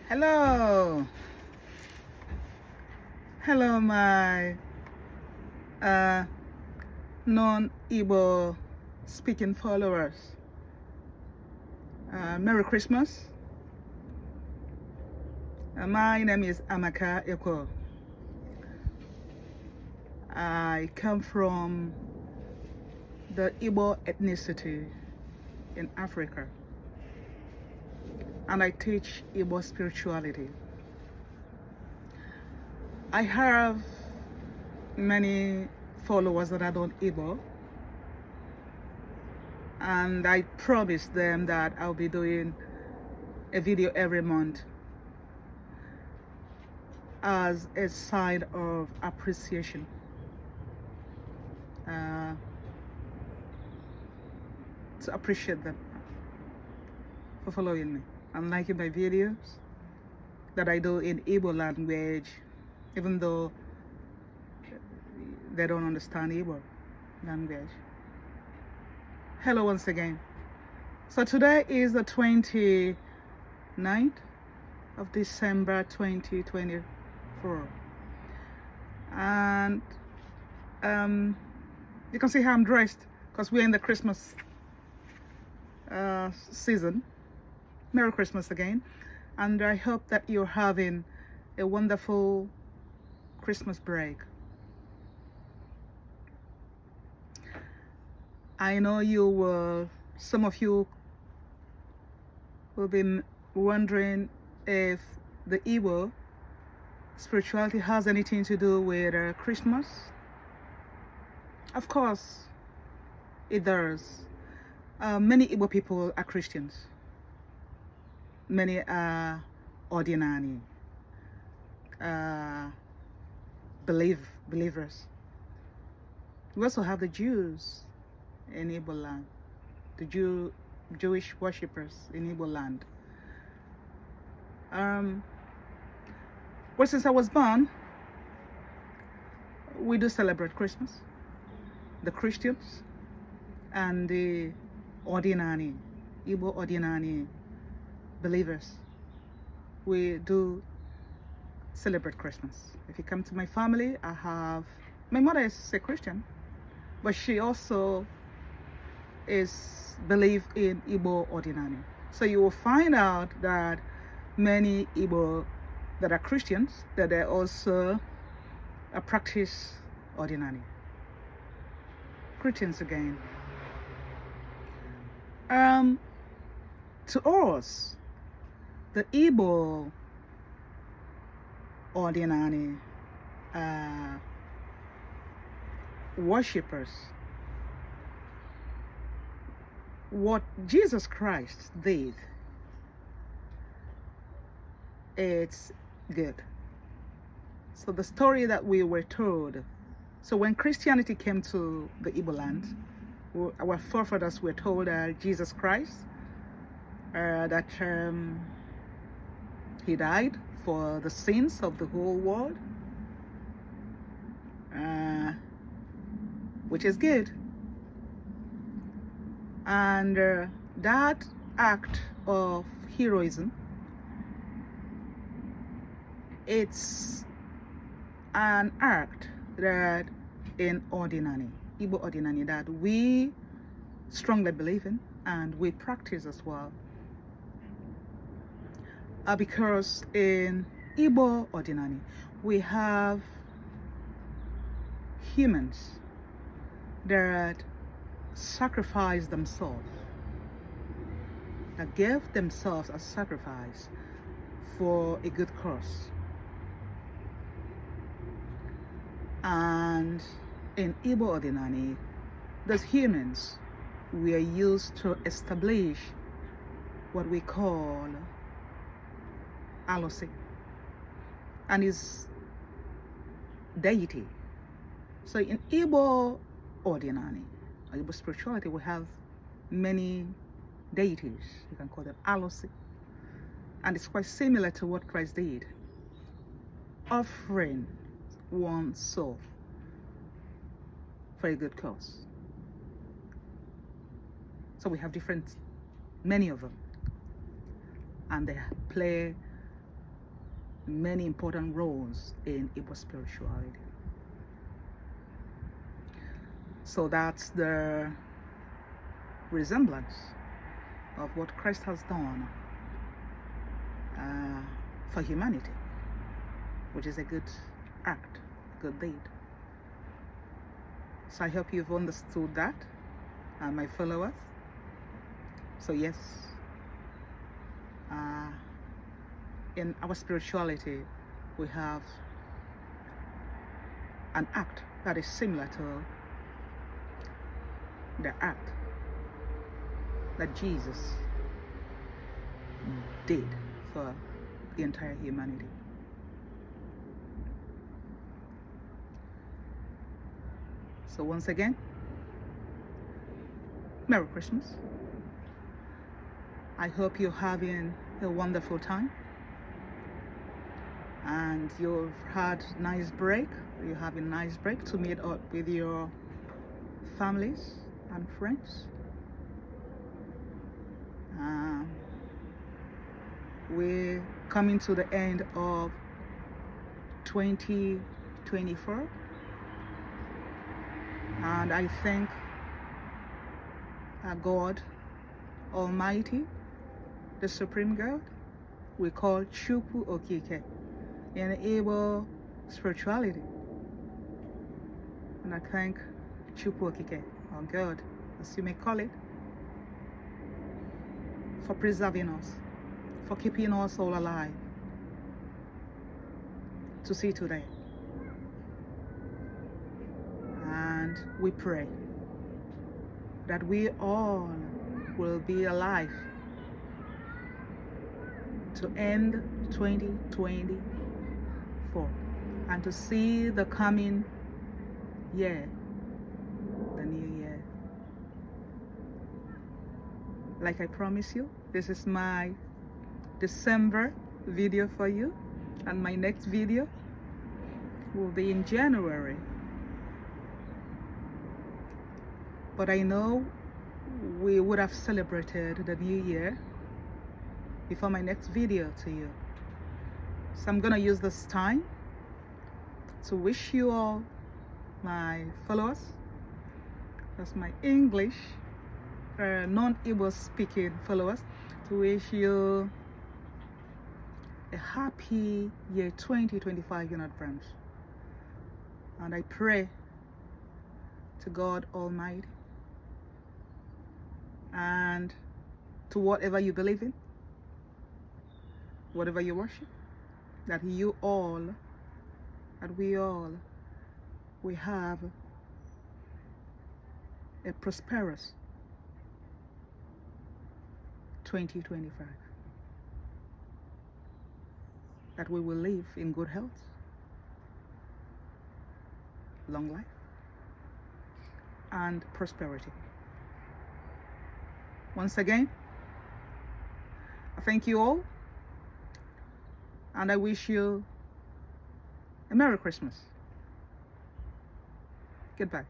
Hello, hello, my uh, non-Igbo speaking followers. Merry Christmas. My name is Amaka Eko. I come from the Igbo ethnicity in Africa, and I teach Igbo spirituality. I have many followers that are not Igbo, and I promised them that I'll be doing a video every month as a sign of appreciation. To appreciate them for following me and liking my videos that I do in Igbo language, even though they don't understand Igbo language. Hello once again. So today is the 29th of December 2024, and you can see how I'm dressed because we're in the Christmas season. Merry Christmas again, and I hope that you're having a wonderful Christmas break. I know some of you will be wondering if the Igbo spirituality has anything to do with Christmas. Of course it does. Many Igbo people are Christians. Many are ordinary believers. We also have the Jews in Igbo land, the Jewish worshippers in Igbo land. Well, since I was born, we do celebrate Christmas. The Christians and the ordinary, Igbo ordinary believers, we do celebrate Christmas. If you come to my family, my mother is a Christian, but she also is believed in Igbo ordinary. So you will find out that many Igbo that are Christians, that they also practice ordinary. Christians again. To us, the Igbo ordinary worshippers, what Jesus Christ did, it's good. So the story that we were told, so when Christianity came to the Igbo land, our forefathers were told Jesus Christ, that he died for the sins of the whole world, which is good. And that act of heroism, it's an act that in ordinary, Igbo ordinary, that we strongly believe in and we practice as well. Because in Igbo ordinary, we have humans that sacrifice themselves, that give themselves as sacrifice for a good cause. And in Igbo ordinary, those humans were used to establish what we call ALUSI, and is deity. So in Igbo ordinary, Igbo spirituality, we have many deities. You can call them ALUSI, and it's quite similar to what Christ did, offering one's soul for a good cause. So we have many of them, and they play many important roles in Igbo spirituality. So that's the resemblance of what Christ has done for humanity, which is a good act, a good deed. So I hope you've understood that, my followers. So yes, in our spirituality, we have an act that is similar to the act that Jesus did for the entire humanity. So once again, Merry Christmas. I hope you're having a wonderful time and you've had a nice break. You're having a nice break to meet up with your families and friends. We're coming to the end of 2024, and I thank God Almighty, the Supreme God, we call Chukwu Okike in Igbo spirituality. And I thank Chukwu Okike, or God, as you may call it, for preserving us, for keeping us all alive to see today. And we pray that we all will be alive to end 2024 and to see the coming year, the new year. Like I promised you, this is my December video for you, and my next video will be in January. But I know we would have celebrated the new year before my next video to you. So I'm gonna use this time to wish you all, my followers, that's my English, non-Igbo speaking followers, to wish you a happy year 2025 in advance. And I pray to God Almighty and to whatever you believe in, whatever you worship, that you all, that we all, we have a prosperous 2025. That we will live in good health, long life, and prosperity. Once again, I thank you all, and I wish you a Merry Christmas. Goodbye.